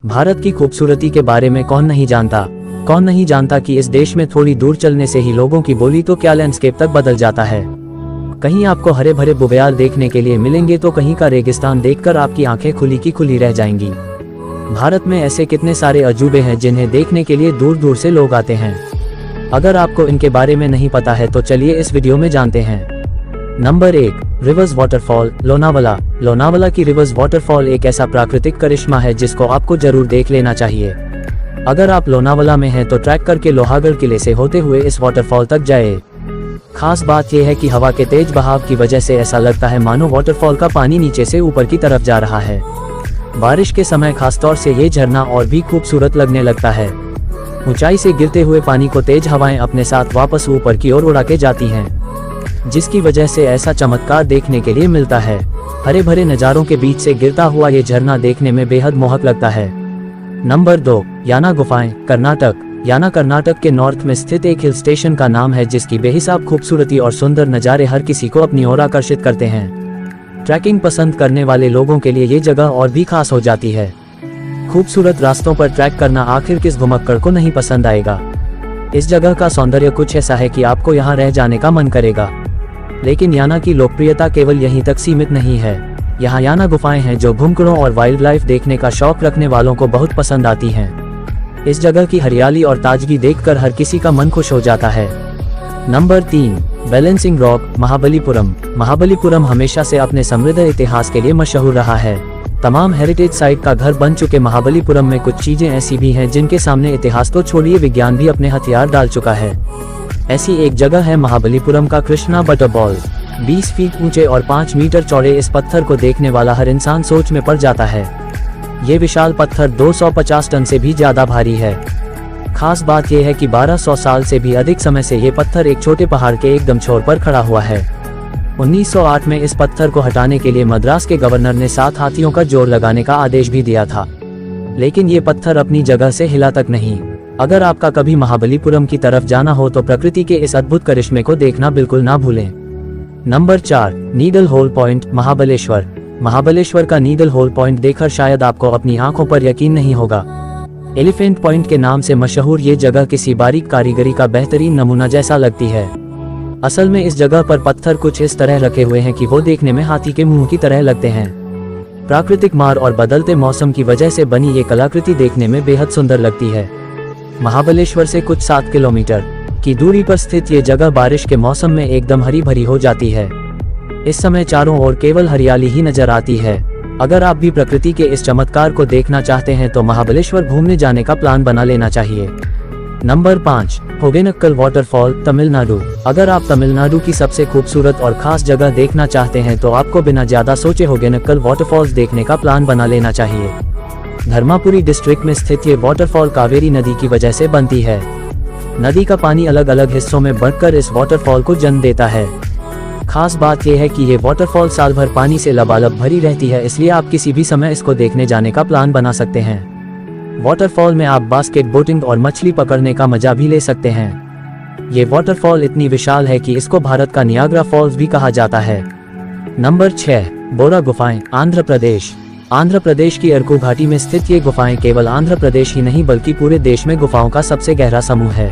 भारत की खूबसूरती के बारे में कौन नहीं जानता कि इस देश में थोड़ी दूर चलने से ही लोगों की बोली तो क्या लैंडस्केप तक बदल जाता है। कहीं आपको हरे भरे बुग्याल देखने के लिए मिलेंगे तो कहीं का रेगिस्तान देखकर आपकी आंखें खुली की खुली रह जाएंगी। भारत में ऐसे कितने सारे अजूबे हैं जिन्हें देखने के लिए दूर दूर से लोग आते हैं। अगर आपको इनके बारे में नहीं पता है तो चलिए इस वीडियो में जानते हैं। Number 1, reverse waterfall Lonavala. Lonavala की रिवर्स वाटरफॉल एक ऐसा प्राकृतिक करिश्मा है जिसको आपको जरूर देख लेना चाहिए। अगर आप लोनावाला में हैं तो ट्रैक करके लोहागढ़ किले से होते हुए इस वाटरफॉल तक जाए। खास बात यह है कि हवा के तेज बहाव की वजह से ऐसा लगता है मानो वाटरफॉल का पानी नीचे से ऊपर की तरफ जा रहा है। बारिश के समय खासतौर से ये झरना और भी खूबसूरत लगने लगता है। ऊंचाई से गिरते हुए पानी को तेज हवाएं अपने साथ वापस ऊपर की ओर उड़ा के जाती हैं, जिसकी वजह से ऐसा चमत्कार देखने के लिए मिलता है। हरे भरे नज़ारों के बीच से गिरता हुआ ये झरना देखने में बेहद मोहक लगता है। नंबर 2, याना गुफाएं कर्नाटक। याना कर्नाटक के नॉर्थ में स्थित एक हिल स्टेशन का नाम है जिसकी बेहिसाब खूबसूरती और सुंदर नज़ारे हर किसी को अपनी ओर आकर्षित करते हैं। ट्रैकिंग पसंद करने वाले लोगों के लिए ये जगह और भी खास हो जाती है। खूबसूरत रास्तों पर ट्रैक करना आखिर किस घुमक्कड़ को नहीं पसंद आएगा। इस जगह का सौंदर्य कुछ ऐसा है कि आपको यहाँ रह जाने का मन करेगा। लेकिन याना की लोकप्रियता केवल यहीं तक सीमित नहीं है। यहाँ याना गुफाएं हैं जो घुमक्कड़ों और वाइल्ड लाइफ देखने का शौक रखने वालों को बहुत पसंद आती हैं। इस जगह की हरियाली और ताजगी देखकर हर किसी का मन खुश हो जाता है। Number 3, balancing rock Mahabalipuram. Mahabalipuram हमेशा से अपने समृद्ध इतिहास के लिए मशहूर रहा है। तमाम हेरिटेज साइट का घर बन चुके महाबलीपुरम में कुछ चीजें ऐसी भी हैं जिनके सामने इतिहास तो छोड़िए विज्ञान भी अपने हथियार डाल चुका है। ऐसी एक जगह है महाबलीपुरम का कृष्णा बटरबॉल। 20 फीट ऊंचे और 5 मीटर चौड़े इस पत्थर को देखने वाला हर इंसान सोच में पड़ जाता है। ये विशाल पत्थर 250 टन से भी ज्यादा भारी है। खास बात यह है कि 1200 साल से भी अधिक समय से ये पत्थर एक छोटे पहाड़ के एकदम छोर पर खड़ा हुआ है। 1908 में इस पत्थर को हटाने के लिए मद्रास के गवर्नर ने 7 हाथियों का जोर लगाने का आदेश भी दिया था, लेकिन ये पत्थर अपनी जगह से हिला तक नहीं। अगर आपका कभी महाबलीपुरम की तरफ जाना हो तो प्रकृति के इस अद्भुत करिश्मे को देखना बिल्कुल ना भूलें। Number 4, needle hole point Mahabaleshwar. Mahabaleshwar का नीडल होल पॉइंट देखकर शायद आपको अपनी आंखों पर यकीन नहीं होगा। एलिफेंट पॉइंट के नाम से मशहूर ये जगह किसी बारीक कारीगरी का बेहतरीन नमूना जैसा लगती है। असल में इस जगह पर पत्थर कुछ इस तरह रखे हुए हैं कि वो देखने में हाथी के मुंह की तरह लगते हैं। प्राकृतिक मार और बदलते मौसम की वजह से बनी ये कलाकृति देखने में बेहद सुंदर लगती है। महाबलेश्वर से कुछ 7 किलोमीटर की दूरी पर स्थित ये जगह बारिश के मौसम में एकदम हरी भरी हो जाती है। इस समय चारों ओर केवल हरियाली ही नजर आती है। अगर आप भी प्रकृति के इस चमत्कार को देखना चाहते हैं तो महाबलेश्वर घूमने जाने का प्लान बना लेना चाहिए। Number 5, Hogenakkal waterfall Tamil Nadu. अगर आप तमिलनाडु की सबसे खूबसूरत और खास जगह देखना चाहते हैं तो आपको बिना ज्यादा सोचे होगेनक्कल वाटरफॉल्स देखने का प्लान बना लेना चाहिए। धर्मापुरी डिस्ट्रिक्ट में स्थित ये वाटरफॉल कावेरी नदी की वजह से बनती है। नदी का पानी अलग अलग हिस्सों में बढ़कर इस वाटरफॉल को जन्म देता है। खास बात यह है कि ये वाटरफॉल साल भर पानी से लबालब भरी रहती है, इसलिए आप किसी भी समय इसको देखने जाने का प्लान बना सकते हैं। वाटरफॉल में आप बास्केट बोटिंग और मछली पकड़ने का मजा भी ले सकते हैं। ये वाटरफॉल इतनी विशाल है कि इसको भारत का नियाग्रा फॉल्स भी कहा जाता है। नंबर 6, बोरा गुफाएं आंध्र प्रदेश। आंध्र प्रदेश की अरकू घाटी में स्थित ये गुफाएं केवल आंध्र प्रदेश ही नहीं बल्कि पूरे देश में गुफाओं का सबसे गहरा समूह है।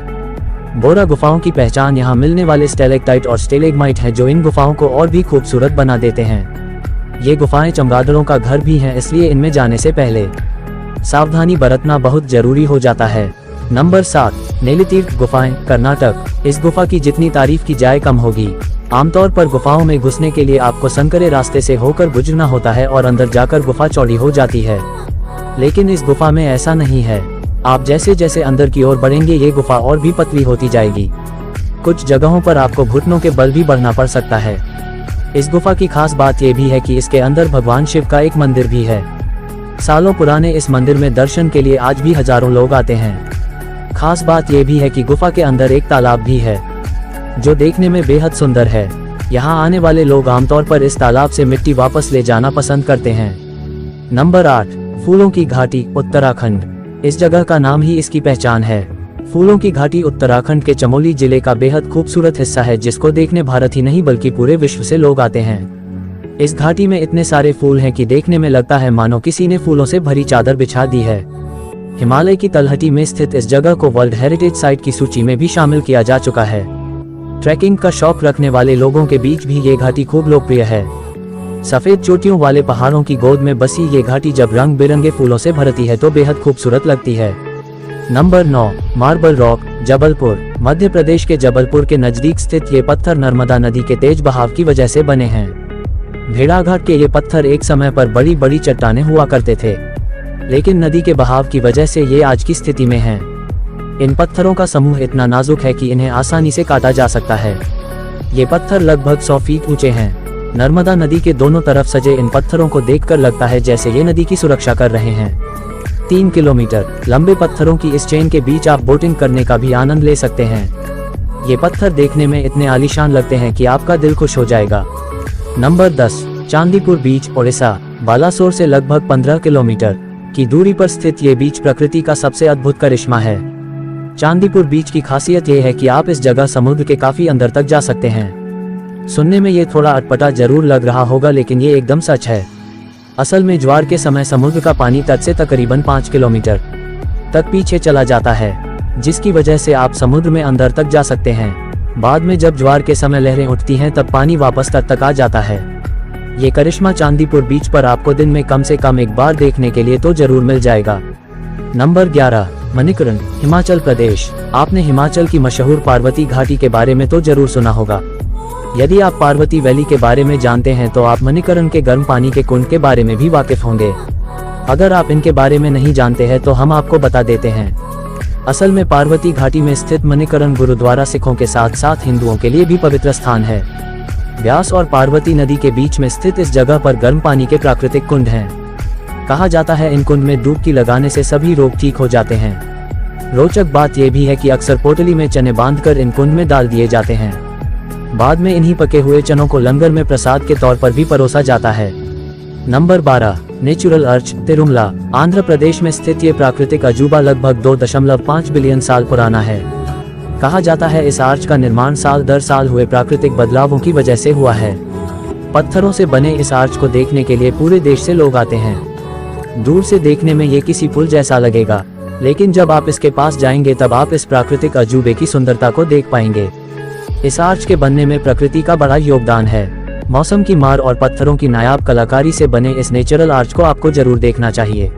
बोरा गुफाओं की पहचान यहाँ मिलने वाले स्टेलेक्टाइट और स्टेलेग्माइट है जो इन गुफाओं को और भी खूबसूरत बना देते हैं। ये गुफाएं चमगादड़ों का घर भी हैं, इसलिए इनमें जाने से पहले सावधानी बरतना बहुत जरूरी हो जाता है। नंबर 7, नेलितीर्थ गुफाएं कर्नाटक। इस गुफा की जितनी तारीफ की जाए कम होगी। आमतौर पर गुफाओं में घुसने के लिए आपको संकरे रास्ते से होकर गुजरना होता है और अंदर जाकर गुफा चौड़ी हो जाती है, लेकिन इस गुफा में ऐसा नहीं है। आप जैसे जैसे अंदर की ओर बढ़ेंगे ये गुफा और भी पतली होती जाएगी। कुछ जगहों पर आपको घुटनों के बल भी बढ़ना पड़ सकता है। इस गुफा की खास बात यह भी है कि इसके अंदर भगवान शिव का एक मंदिर भी है। सालों पुराने इस मंदिर में दर्शन के लिए आज भी हजारों लोग आते हैं। खास बात यह भी है कि गुफा के अंदर एक तालाब भी है जो देखने में बेहद सुंदर है। यहाँ आने वाले लोग आमतौर पर इस तालाब से मिट्टी वापस ले जाना पसंद करते हैं। नंबर 8, फूलों की घाटी उत्तराखंड। इस जगह का नाम ही इसकी पहचान है। फूलों की घाटी उत्तराखंड के चमोली जिले का बेहद खूबसूरत हिस्सा है जिसको देखने भारत ही नहीं बल्कि पूरे विश्व से लोग आते हैं। इस घाटी में इतने सारे फूल हैं कि देखने में लगता है मानो किसी ने फूलों से भरी चादर बिछा दी है। हिमालय की तलहटी में स्थित इस जगह को वर्ल्ड हेरिटेज साइट की सूची में भी शामिल किया जा चुका है। ट्रैकिंग का शौक रखने वाले लोगों के बीच भी ये घाटी खूब लोकप्रिय है। सफेद चोटियों वाले पहाड़ों की गोद में बसी ये घाटी जब रंग बिरंगे फूलों से भरती है तो बेहद खूबसूरत लगती है। Number 9, marble rock, Jabalpur. Madhya Pradesh के जबलपुर के नजदीक स्थित ये पत्थर नर्मदा नदी के तेज बहाव की वजह से बने हैं। भेड़ाघाट के ये पत्थर एक समय पर बड़ी बड़ी चट्टानें हुआ करते थे, लेकिन नदी के बहाव की वजह से ये आज की स्थिति में हैं। इन पत्थरों का समूह इतना नाजुक है कि इन्हें आसानी से काटा जा सकता है। ये पत्थर लगभग 100 फीट ऊंचे हैं। नर्मदा नदी के दोनों तरफ सजे इन पत्थरों को देखकर लगता है जैसे ये नदी की सुरक्षा कर रहे हैं। 3 किलोमीटर लंबे पत्थरों की इस चेन के बीच आप बोटिंग करने का भी आनंद ले सकते हैं। ये पत्थर देखने में इतने आलीशान लगते हैं कि आपका दिल खुश हो जाएगा। नंबर 10, चांदीपुर बीच, ओडिशा। बालासोर से लगभग 15 किलोमीटर की दूरी पर स्थित ये बीच प्रकृति का सबसे अद्भुत करिश्मा है। चांदीपुर बीच की खासियत ये है कि आप इस जगह समुद्र के काफी अंदर तक जा सकते हैं। सुनने में ये थोड़ा अटपटा जरूर लग रहा होगा, लेकिन ये एकदम सच है। असल में ज्वार के समय समुद्र का पानी तट से तकरीबन 5 किलोमीटर तक पीछे चला जाता है, जिसकी वजह से आप समुद्र में अंदर तक जा सकते हैं। बाद में जब ज्वार के समय लहरें उठती हैं तब पानी वापस तट तक आ जाता है। ये करिश्मा चांदीपुर बीच पर आपको दिन में कम से कम एक बार देखने के लिए तो जरूर मिल जाएगा। नंबर 11, मणिकरण, हिमाचल प्रदेश। आपने हिमाचल की मशहूर पार्वती घाटी के बारे में तो जरूर सुना होगा। यदि आप पार्वती वैली के बारे में जानते हैं तो आप मणिकरण के गर्म पानी के कुंड के बारे में भी वाकिफ होंगे। अगर आप इनके बारे में नहीं जानते हैं तो हम आपको बता देते हैं। असल में पार्वती घाटी में स्थित मणिकरण गुरुद्वारा सिखों के साथ साथ हिंदुओं के लिए भी पवित्र स्थान है। व्यास और पार्वती नदी के बीच में स्थित इस जगह पर गर्म पानी के प्राकृतिक कुंड हैं। कहा जाता है इन कुंड में डुबकी लगाने से सभी रोग ठीक हो जाते हैं। रोचक बात यह भी है कि अक्सर पोटली में चने बांधकर इन कुंड में डाल दिए जाते हैं। बाद में इन्हीं पके हुए चनों को लंगर में प्रसाद के तौर पर भी परोसा जाता है। Number 12, natural arch, Tirumala, Andhra Pradesh में स्थित ये प्राकृतिक अजूबा लगभग 2.5 बिलियन साल पुराना है। कहा जाता है इस आर्च का निर्माण साल दर साल हुए प्राकृतिक बदलावों की वजह से हुआ है। पत्थरों से बने इस आर्च को देखने के लिए पूरे देश से लोग आते हैं। दूर से देखने में ये किसी पुल जैसा लगेगा, लेकिन जब आप इसके पास जाएंगे तब आप इस प्राकृतिक अजूबे की सुंदरता को देख पाएंगे। इस आर्च के बनने में प्रकृति का बड़ा योगदान है। मौसम की मार और पत्थरों की नायाब कलाकारी से बने इस नेचुरल आर्च को आपको जरूर देखना चाहिए।